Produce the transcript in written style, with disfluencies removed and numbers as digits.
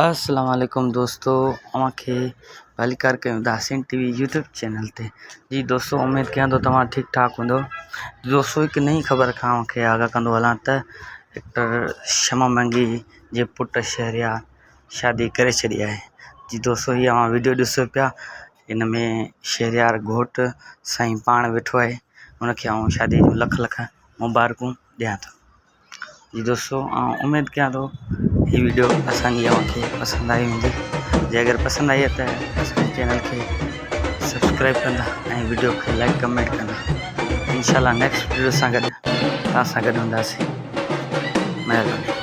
अस्सलाम वालेकुम दोस्तों, अमांखे वेलकम कयूं दासिन टीवी यूट्यूब चैनल ते। जी दोस्तों, उम्मीद कयां तो तमाम ठीक ठाक हूंदो। दोस्तों, एक नई खबर खां मूंखे आगाह कंदो हलां त एक्टर शमा मंगी जे पुट शहरियार शादी करे छॾी आहे। जी दोस्तों, हीअ अवां वीडियो ॾिसो पिया, इन में शहरियार घोट साईं पाण वेठो आहे, उनखे आउं शादी जूं लख लख मुबारकूं ॾियां थो। जी दोस्तों, उम्मीद कयां थो ये वीडियो असांजी अव्हांखे पसंद आई हूंदी। जे अगर पसंद आई है तो असांजे चैनल के सब्सक्राइब कंदा ऐं वीडियो के लाइक कमेंट कंदा। इंशाल्लाह नेक्स्ट वीडियो सां गॾु तव्हां सां गॾु हूंदासीं। महिरबानी।